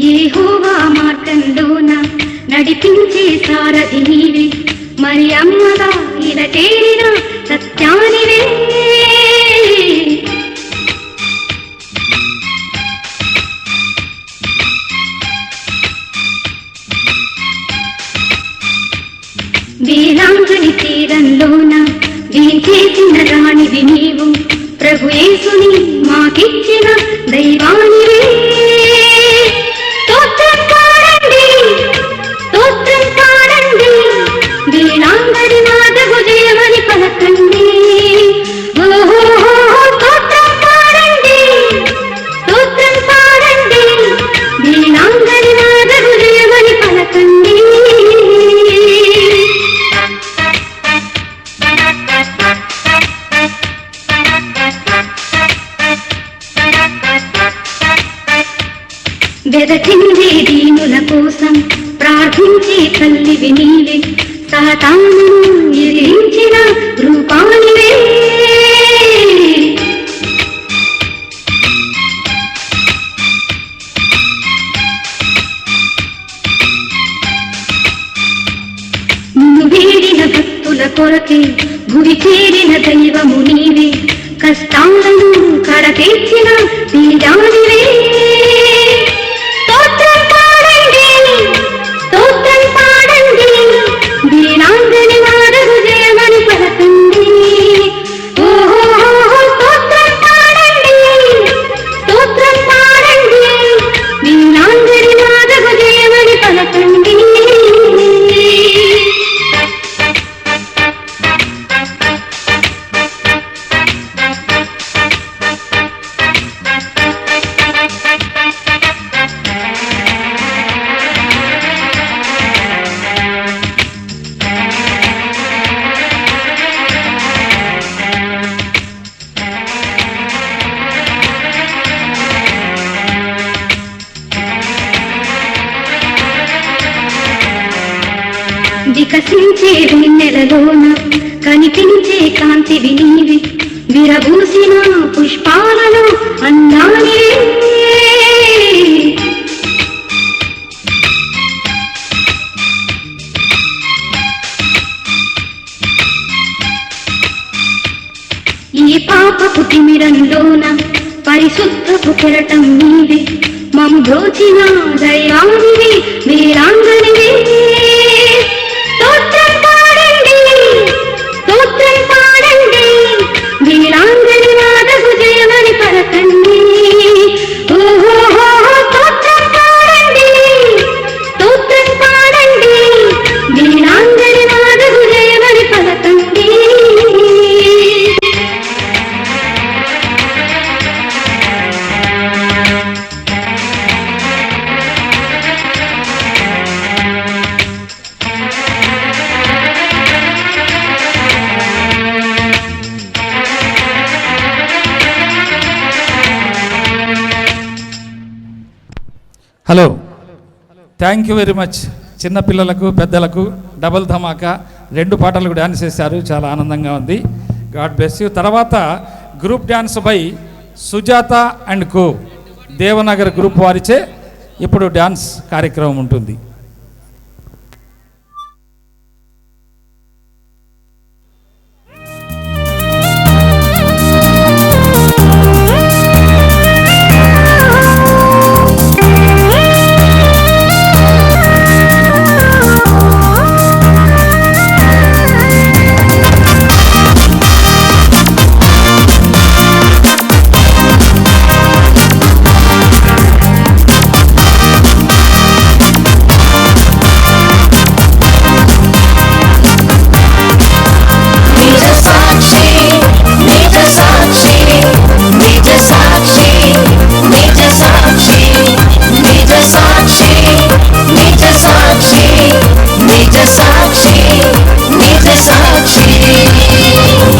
Jehovah మార్గంలోన నడిపించే సారథి నీవే, మరి అమ్మగా ఇదటేరిన సత్యానివే. వేలాంగని తీరంలోన వేచేసిన రాణివి నీవు, ప్రభు యేసుని మాకిచ్చిన దైవానివే. స్తోత్రం పాడండి, స్తోత్రం పాడండి, వేలాంగని నాదగు జయమని పలకండి. ఓహో స్తోత్రం వెదకిందే దీనుల కోసం ప్రార్థించే తల్లివి నీవే, సాతానును ఎదిరించిన రూపానివే. నిన్ను వేడిన భక్తుల కొరకే గుడి చేరిన దైవము నీవే, కష్టాలను కడతీర్చిన బీజానివే. స్తోత్రం పాడండి, స్తోత్రం పాడండి, వీరాంగని నాదగు జయమని పలకండి. ఓహో స్తోత్రం పాడండి, స్తోత్రం పాడండి, వీరాంగని నాదగు జయమని పలకండి. వికసించే వెన్నెలలోన కనిపించే కాంతివి నీవే, విరబూసిన పుష్పాలలో అందానివే. ఈ పాపపు తిమిరంలోన పరిశుద్ధపు కెరటం నీవే, మము బ్రోచిన దైవానివే, వీరాంగనివే. స్తోత్రం పాడండి, స్తోత్రం పాడండి, వీరాంగని నాదగు జయమని పలకండి. ఓహో స్తోత్రం పాడండి, స్తోత్రం పాడండి, వీరాంగని నాదగు జయమని పలకండి. Hello, thank you very much. చిన్నపిల్లలకు పెద్దలకు డబుల్ ధమాకా 2 పాటలకు డ్యాన్స్ చేశారు, చాలా ఆనందంగా ఉంది. God bless you. తర్వాత group dance by Sujatha and co Devanagar group వారిచే ఇప్పుడు డ్యాన్స్ కార్యక్రమం ఉంటుంది.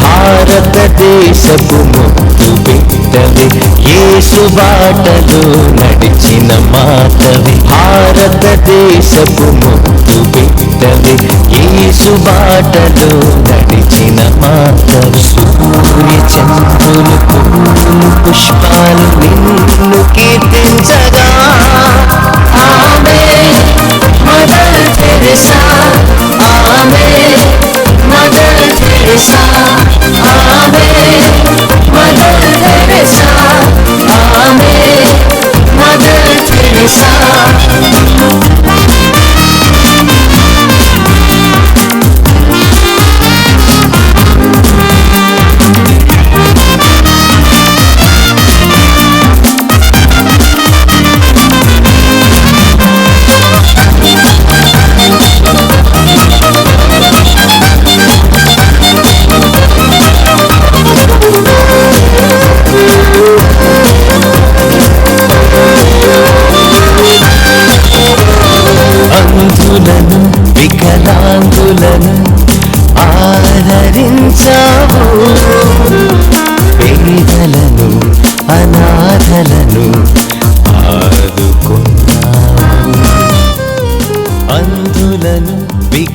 భారతదేశపు ముద్దు బిడ్డవి, యేసు బాటలో నడిచిన మాతవి. భారతదేశపు ముద్దు బిడ్డవి, యేసు బాటలో నడిచిన మాతవి. సూర్య చంద్రులు పూలు పుష్పాలు నిన్ను కీర్తించగా, ఆమేన్ మదర్ తెరెసా, ఆమేన్ మదర్ తెరెసా, ఆమేన్ మదర్ తెరెసా, ఆమేన్ మదర్ తెరెసా. అంధులను వికలాంగులను ఆదరించావు, పేదలను అనాథలను ఆదుకున్నావు.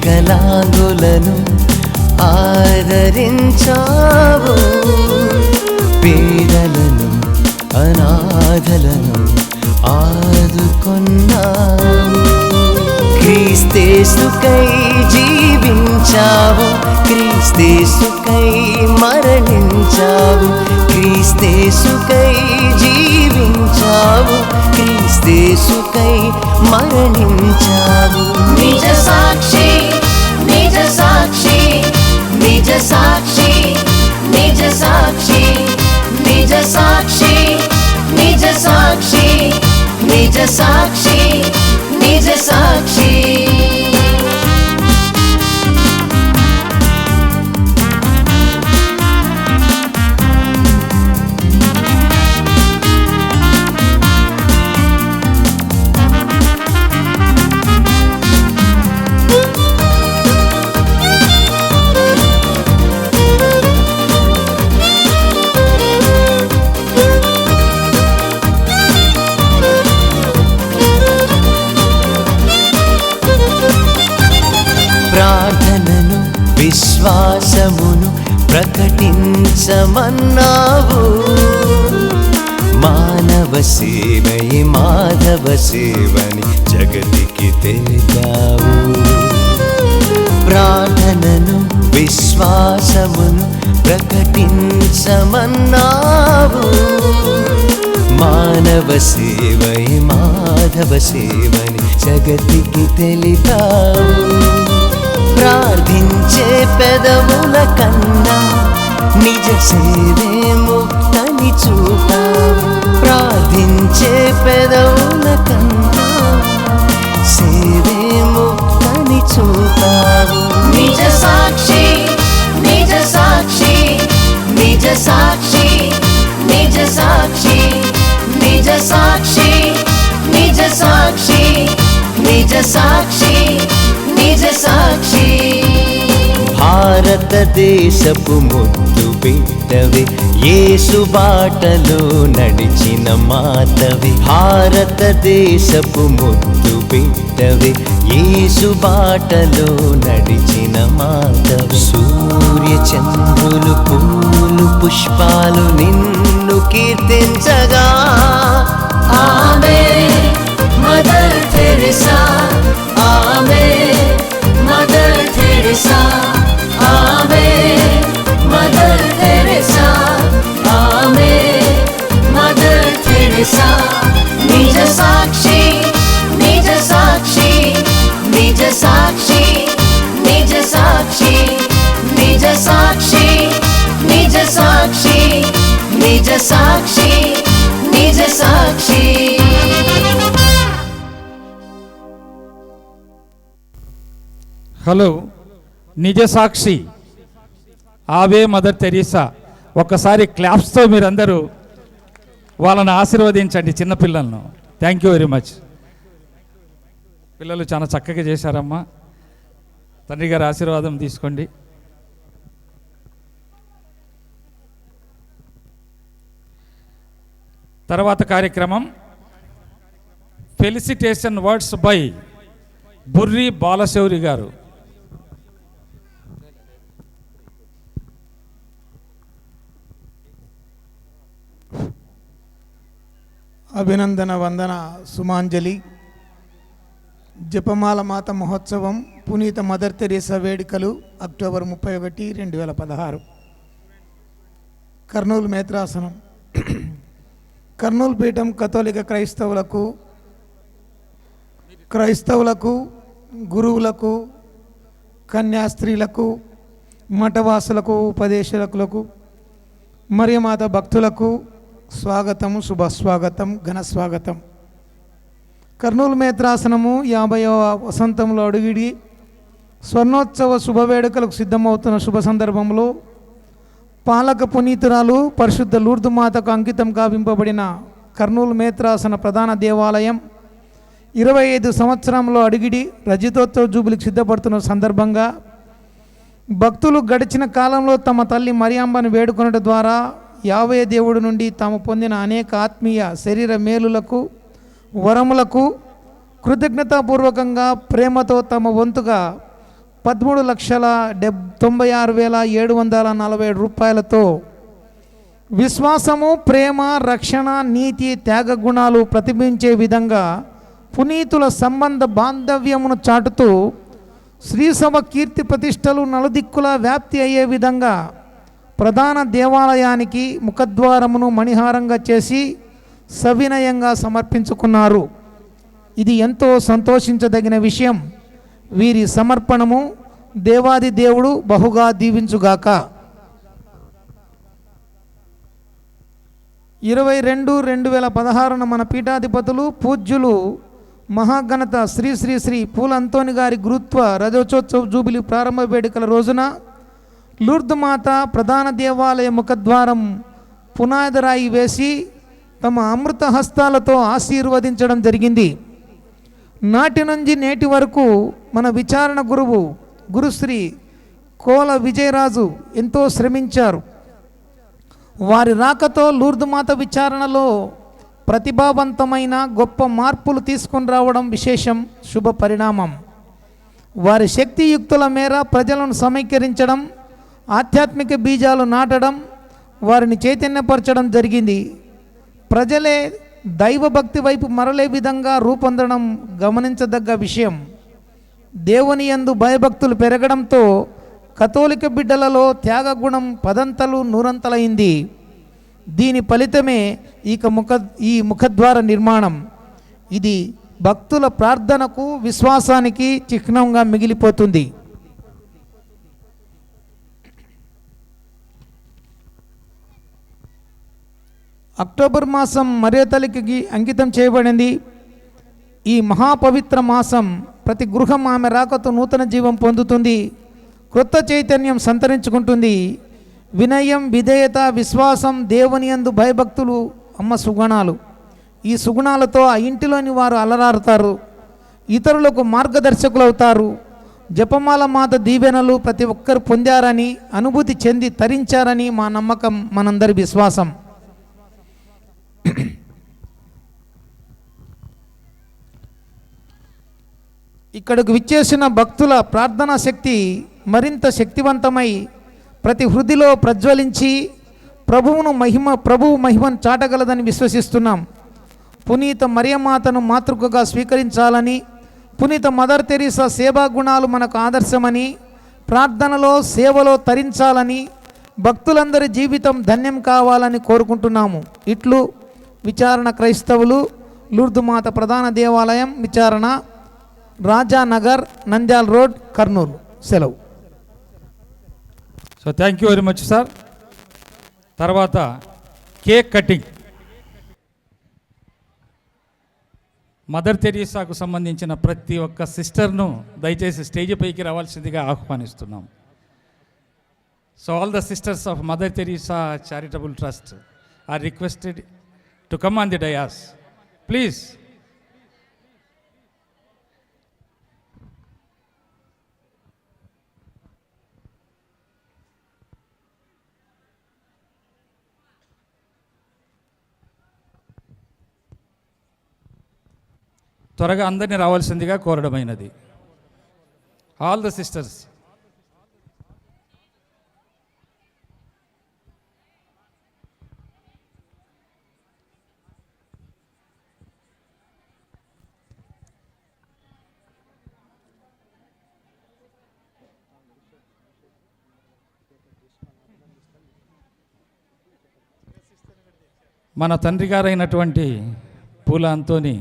వికలాంగులను ఆదరించావు, పేదలను అనాథలను ఆదుకొన్నావు. క్రీస్తేసుకై జీవించావు, క్రీస్తేసుకై మరణించావు, క్రీస్తేసుకై జీవించావు, క్రీస్తేసుకై మరణించావు. నిజ సాక్షి నిజ సాక్షి నిజ సాక్షి నిజ సాక్షి నిజ సాక్షి నిజ సాక్షి నిజ సాక్షి నిజ సాక్షి. ప్రార్థనను విశ్వాసమును ప్రకటించమన్నావు, మానవ సేవయే మాధవ సేవని జగతికి తెలిపావు. ప్రార్థనను విశ్వాసమును ప్రకటించమన్నావు, మానవ సేవయే మాధవ సేవని జగతికి తెలిపావు. ప్రార్థించే పెదవుల కన్నా నిజ సేవే ముక్తని చూపావు, ప్రార్థించే పెదవుల కన్నా సేవే ముక్తని చూపావు. నిజ సాక్షి నిజ సాక్షి నిజ సాక్షి నిజ సాక్షి నిజ సాక్షి నిజ సాక్షి నిజ సాక్షి నిజ సాక్షి. భారతదేశపు ముద్దు బిడ్డవే, యేసు బాటలో నడిచిన మాతవే, భారతదేశపు ముద్దు బిడ్డవే, యేసు బాటలో నడిచిన మాతవే. సూర్య చంద్రులు పూలు పుష్పాలు నిన్ను కీర్తించగా, ఆమె మదర్ తెరెసా, ఆమె మదర్ తెరెసా, ఆమె మదర్ తెరెసా, ఆమె మదర్ తెరెసా. నిజ సాక్షి నిజ సాక్షి నిజ సాక్షి నిజ సాక్షి నిజ సాక్షి నిజ సాక్షి నిజ సాక్షి నిజ సాక్షి. హలో, నిజ సాక్షి ఆవే మదర్ తెరీసా. ఒక్కసారి క్లాప్స్తో మీరందరూ వాళ్ళని ఆశీర్వదించండి చిన్నపిల్లలను. Thank you very much. పిల్లలు చాలా చక్కగా చేశారమ్మా. తండ్రి గారి ఆశీర్వాదం తీసుకోండి. తర్వాత కార్యక్రమం felicitation words by Burri Balashowry garu. అభినందన వందన సుమాంజలి. జపమాల మాత మహోత్సవం పునీత మదర్ తెరీసా వేడుకలు అక్టోబర్ 31, 2016. కర్నూలు మేత్రాసనం. కర్నూలు పీఠం కథోలిక క్రైస్తవులకు గురువులకు కన్యాస్త్రీలకు మఠవాసులకు ఉపదేశకులకు మరియమాత భక్తులకు స్వాగతం, శుభస్వాగతం, ఘనస్వాగతం. కర్నూలు మేత్రాసనము 50వ వసంతంలో అడుగిడి స్వర్ణోత్సవ శుభవేడుకలకు సిద్ధమవుతున్న శుభ సందర్భంలో పాలక పునీతురాలు పరిశుద్ధ లూర్దు మాతకు అంకితం గావింపబడిన కర్నూలు మేత్రాసన ప్రధాన దేవాలయం 25 సంవత్సరంలో అడిగిడి రజతోత్సవ జూబిలీకి సిద్ధపడుతున్న సందర్భంగా భక్తులు గడిచిన కాలంలో తమ తల్లి మరియాంబను వేడుకొనడం ద్వారా యావే దేవుడి నుండి తాము పొందిన అనేక ఆత్మీయ శరీర మేలులకు వరములకు కృతజ్ఞతాపూర్వకంగా ప్రేమతో తమ వంతుగా 13,96,747 రూపాయలతో విశ్వాసము, ప్రేమ, రక్షణ, నీతి, త్యాగ గుణాలు ప్రతిబింబించే విధంగా పునీతుల సంబంధ బాంధవ్యమును చాటుతూ శ్రీసభ కీర్తి ప్రతిష్టలు నలుదిక్కుల వ్యాప్తి అయ్యే విధంగా ప్రధాన దేవాలయానికి ముఖద్వారమును మణిహారంగా చేసి సవినయంగా సమర్పించుకున్నారు. ఇది ఎంతో సంతోషించదగిన విషయం. వీరి సమర్పణము దేవాది దేవుడు బహుగా దీవించుగాక. 22/2016 మన పీఠాధిపతులు పూజ్యులు మహాఘనత శ్రీ శ్రీ శ్రీ పూల అంతోని గారి గురుత్వ రజోత్సవ జూబిలీ ప్రారంభ వేడుకల రోజున లూర్దు మాత ప్రధాన దేవాలయ ముఖద్వారం పునాదిరాయి వేసి తమ అమృత హస్తాలతో ఆశీర్వదించడం జరిగింది. నాటి నుంచి నేటి వరకు మన విచారణ గురువు గురుశ్రీ కోల విజయరాజు ఎంతో శ్రమించారు. వారి రాకతో లూర్దు మాత విచారణలో ప్రతిభావంతమైన గొప్ప మార్పులు తీసుకొని రావడం విశేషం, శుభ పరిణామం. వారి శక్తియుక్తుల మేర ప్రజలను సమీకరించడం, ఆధ్యాత్మిక బీజాలు నాటడం, వారిని చైతన్యపరచడం జరిగింది. ప్రజలే దైవభక్తి వైపు మరలే విధంగా రూపొందడం గమనించదగ్గ విషయం. దేవుని యందు భయభక్తులు పెరగడంతో కథోలిక బిడ్డలలో త్యాగగుణం పదంతలు నూరంతలైంది. దీని ఫలితమే ఈ ముఖద్వార నిర్మాణం. ఇది భక్తుల ప్రార్థనకు, విశ్వాసానికి చిహ్నంగా మిగిలిపోతుంది. అక్టోబర్ మాసం మరియతల్లికి అంకితం చేయబడింది. ఈ మహాపవిత్ర మాసం ప్రతి గృహం ఆమె రాకతో నూతన జీవం పొందుతుంది, క్రొత్త చైతన్యం సంతరించుకుంటుంది. వినయం, విధేయత, విశ్వాసం, దేవుని యందు భయభక్తులు అమ్మ సుగుణాలు. ఈ సుగుణాలతో ఆ ఇంటిలోని వారు అలరారుతారు, ఇతరులకు మార్గదర్శకులు అవుతారు. జపమాల మాత దీవెనలు ప్రతి ఒక్కరు పొందారని, అనుభూతి చెంది తరించారని మా నమ్మకం, మనందరి విశ్వాసం. ఇక్కడకు విచ్చేసిన భక్తుల ప్రార్థనా శక్తి మరింత శక్తివంతమై ప్రతి హృదిలో ప్రజ్వలించి ప్రభువు మహిమను చాటగలదని విశ్వసిస్తున్నాం. పునీత మరియమాతను మాతృకగా స్వీకరించాలని, పునీత మదర్ తెరీసా సేవా గుణాలు మనకు ఆదర్శమని, ప్రార్థనలో సేవలో తరించాలని, భక్తులందరి జీవితం ధన్యం కావాలని కోరుకుంటున్నాము. ఇట్లు విచారణ క్రైస్తవులు, లూర్దు మాత ప్రధాన దేవాలయం, విచారణ, రాజానగర్, నంద్యాల రోడ్, కర్నూలు. సెలవు. So thank you very much sir. తర్వాత కేక్ కటింగ్. మదర్ తెరీసాకు సంబంధించిన ప్రతి ఒక్క సిస్టర్ను దయచేసి స్టేజ్ పైకి రావాల్సిందిగా ఆహ్వానిస్తున్నాం. So all the sisters of Mother Teresa charitable trust are requested to come on the dais please. త్వరగా అందరినీ రావాల్సిందిగా కోరడమైనది. All the sisters. మన తండ్రి గారైనటువంటి పూల అంతోని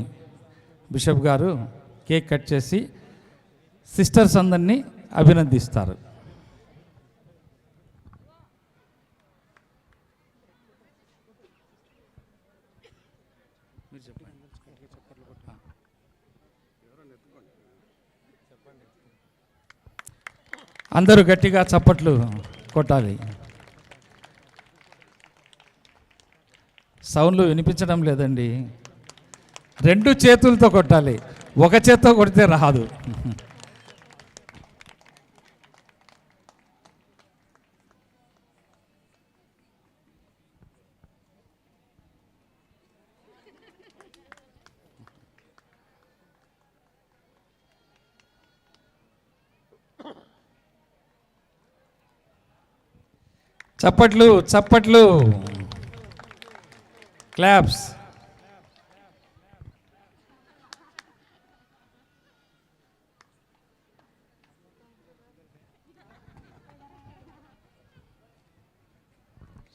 బిషప్ గారు కేక్ కట్ చేసి సిస్టర్స్ అందరినీ అభినందిస్తారు. అందరూ గట్టిగా చప్పట్లు కొట్టాలి. సౌండ్లు వినిపించడం లేదండి. రెండు చేతులతో కొట్టాలి, ఒక చేత్తో కొడితే రాదు. చప్పట్లు చప్పట్లు, claps.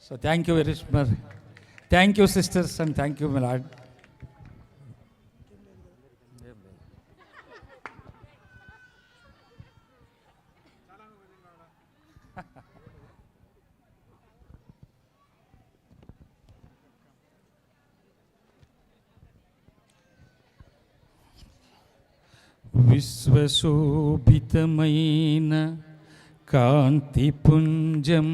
So thank you very much. Thank you sisters and thank you my lord. విశ్వశోభితమైన కాంతిపుంజం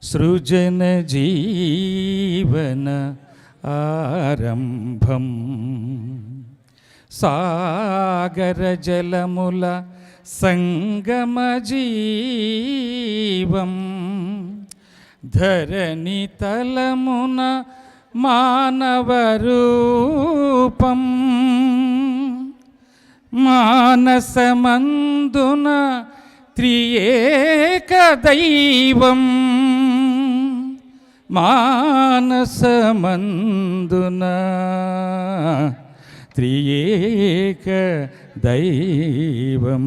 సృజన జీవన ఆరంభం సాగర జలముల సంగమ జీవం ధరణి తలమున మానవ రూపం మానసమందున త్రియేక దైవం మానసమందున త్రియేక దైవం